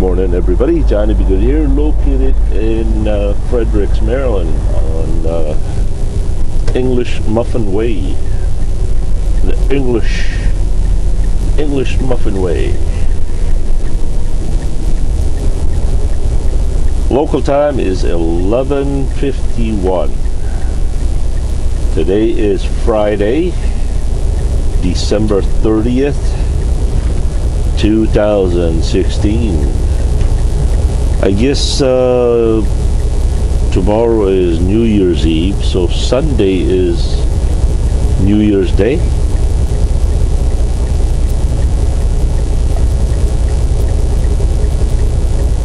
morning, everybody. Johnny B. Good here, located in Fredericks, Maryland, on English Muffin Way. The English Muffin Way. Local time is 11:51. Today is Friday, December 30th, 2016. I guess tomorrow is New Year's Eve, so Sunday is New Year's Day.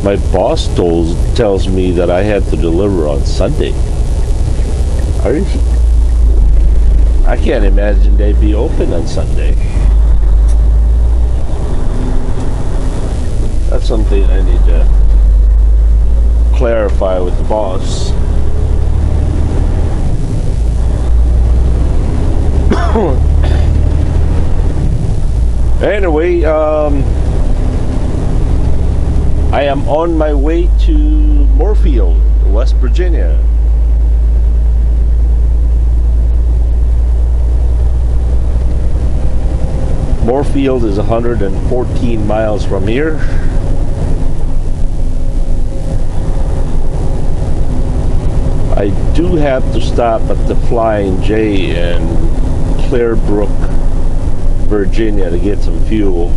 My boss tells me that I had to deliver on Sunday. I can't imagine they'd be open on Sunday. That's something I need to clarify with the boss. Anyway, I am on my way to Moorefield, West Virginia. Moorefield is 114 miles from here. I do have to stop at the Flying J in Clearbrook, Virginia to get some fuel.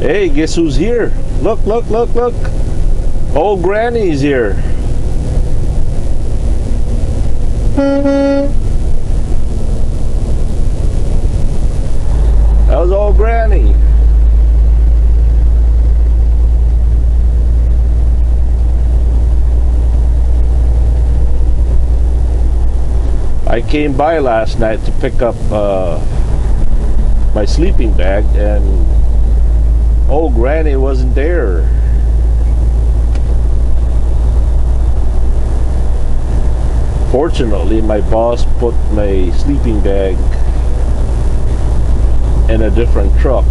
Hey, guess who's here? Look, look, look, look. Old Granny's here. How's old Granny? I came by last night to pick up my sleeping bag, and old Granny wasn't there. Fortunately, my boss put my sleeping bag in a different truck.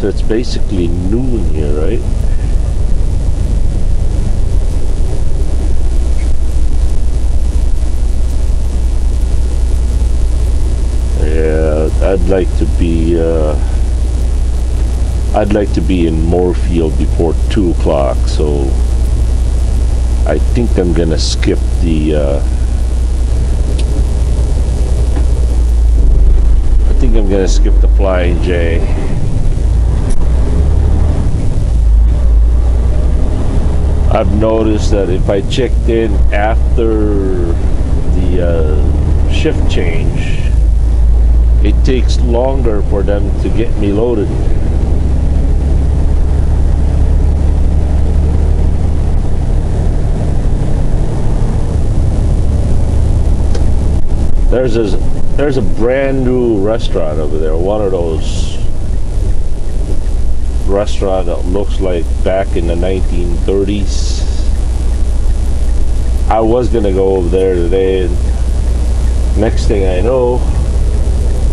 So it's basically noon here, right? Yeah, I'd like to be in Moorefield before 2 o'clock, so I think I'm gonna skip the Flying J. I've noticed that if I checked in after the shift change, it takes longer for them to get me loaded. There's a brand new restaurant over there, one of those restaurant that looks like back in the 1930s. I was gonna go over there today, and next thing I know,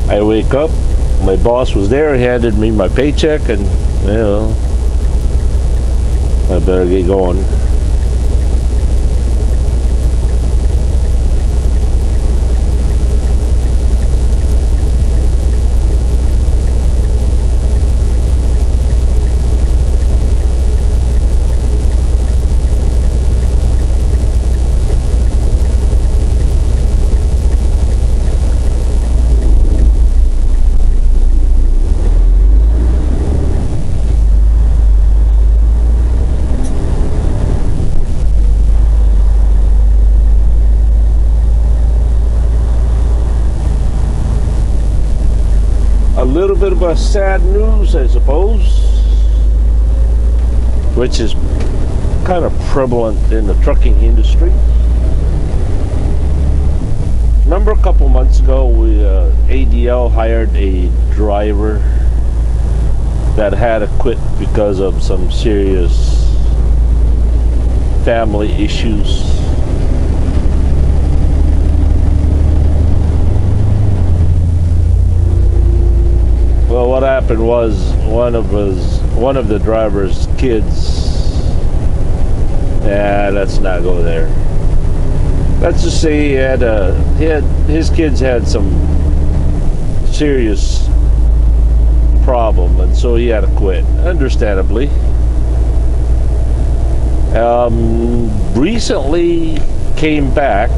I wake up, my boss was there, he handed me my paycheck, and you know, I better get going. little bit of a sad news, I suppose, which is kind of prevalent in the trucking industry. Remember a couple months ago, ADL hired a driver that had to quit because of some serious family issues. Well, what happened was one of the driver's kids. Let's not go there. Let's just say his kids had some serious problem, and so he had to quit, understandably. Recently came back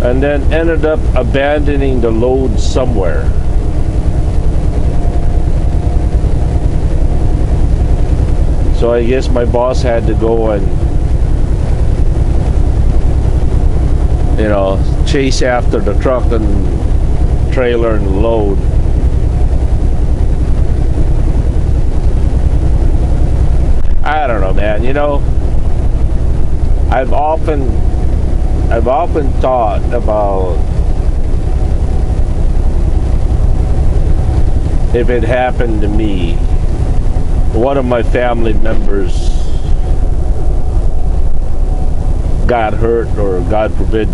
and then ended up abandoning the load somewhere. So I guess my boss had to go and, chase after the truck and trailer and load. I don't know, man. I've often thought about if it happened to me, one of my family members got hurt, or God forbid,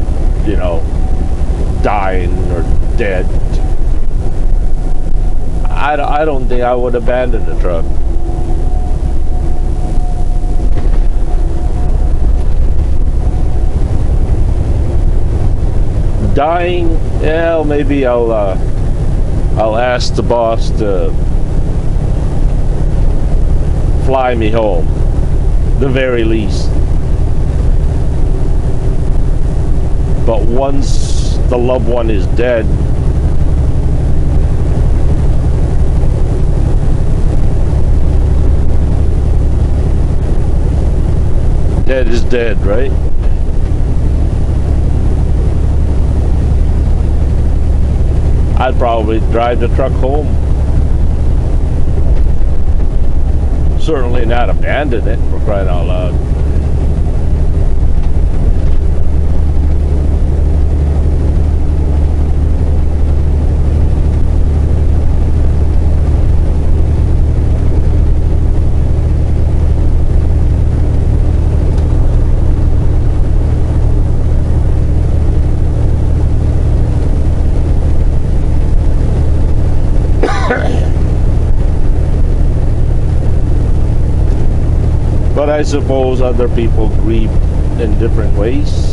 dying or dead. I don't think I would abandon the truck. Dying, yeah, maybe I'll ask the boss to fly me home, the very least. But once the loved one is dead, dead is dead, right? I'd probably drive the truck home. Certainly not abandon it, for crying out loud. But I suppose other people grieve in different ways.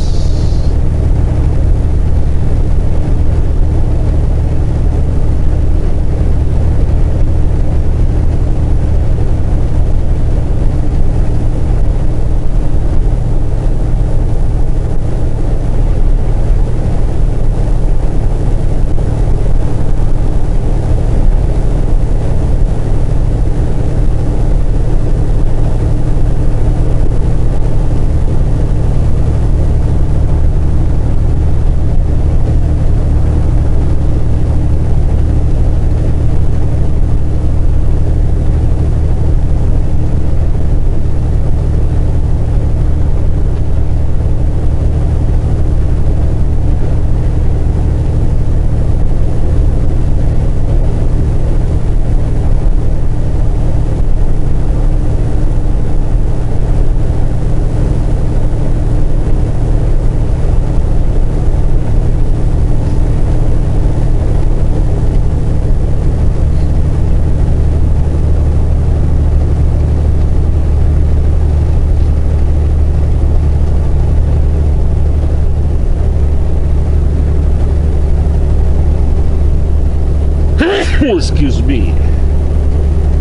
Excuse me.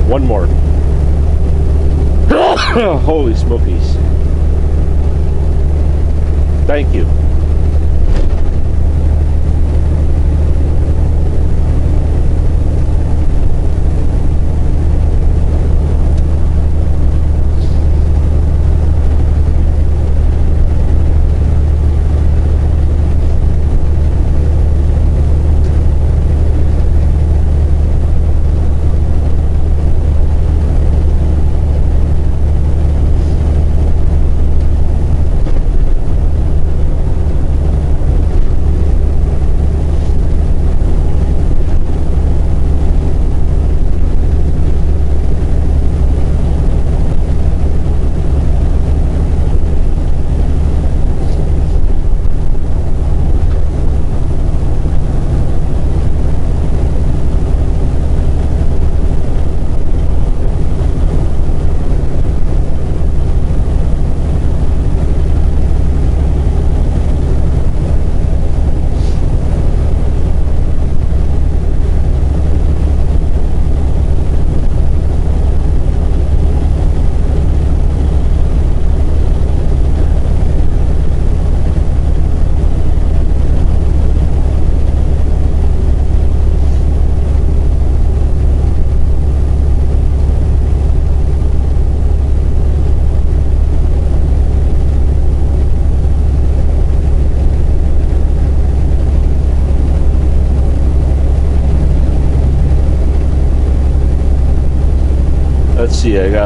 One more. Holy smokies. Thank you.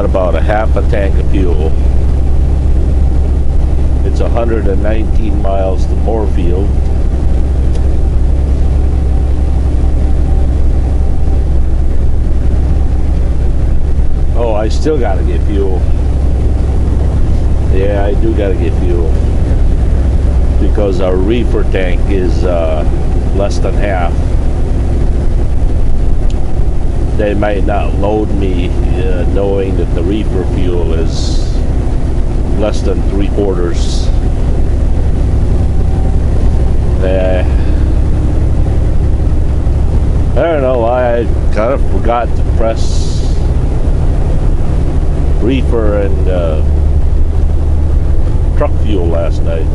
got about a half a tank of fuel. It's 119 miles to Moorfield. Oh, I still gotta get fuel. Yeah, I do gotta get fuel. Because our reefer tank is less than half. They might not load me knowing that the reefer fuel is less than 3/4. I don't know, I kind of forgot to press reefer and truck fuel last night.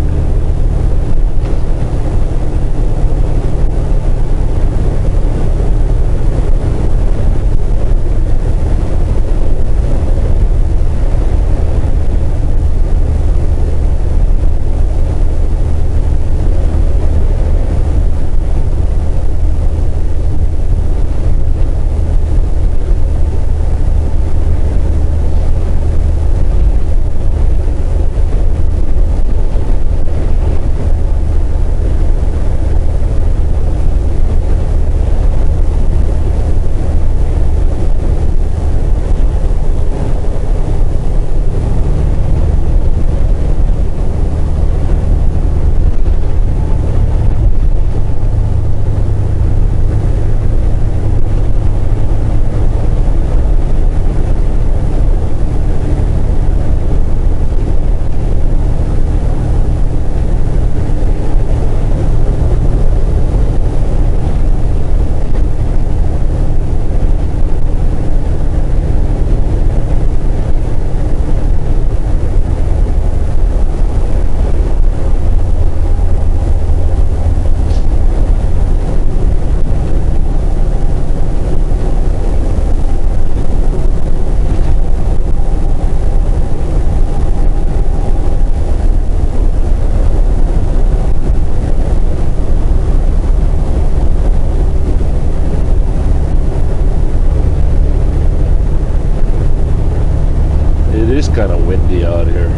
Kind of windy out here.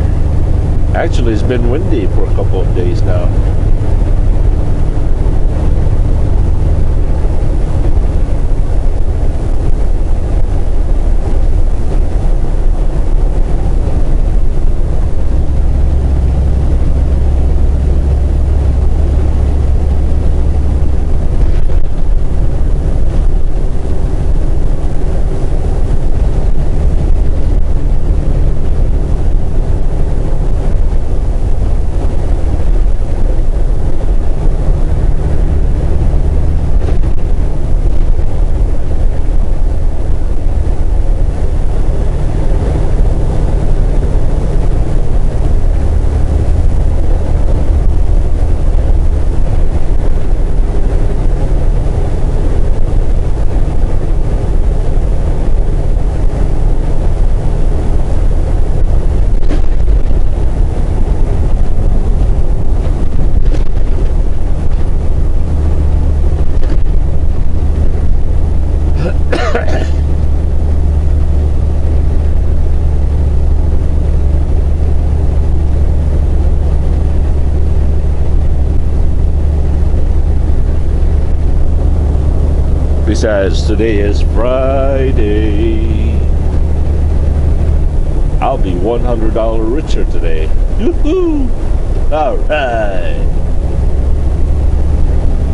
Actually, it's been windy for a couple of days now. Besides, today is Friday. I'll be $100 richer today. Woohoo! All right.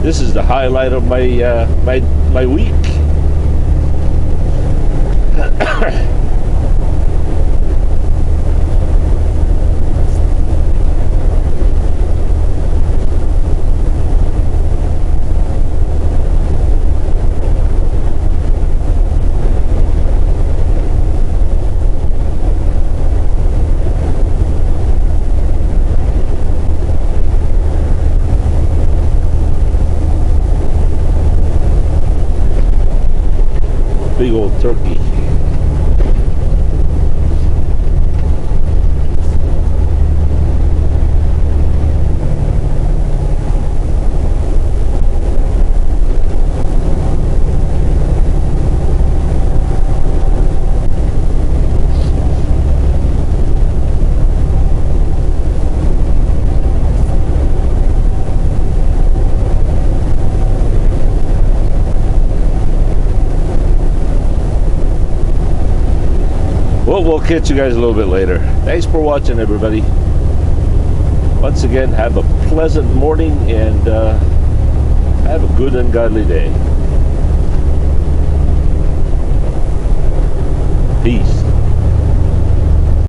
This is the highlight of my my week. Big old turkey. we'll catch you guys a little bit later. Thanks for watching, everybody. Once again, have a pleasant morning and have a good and godly day. Peace.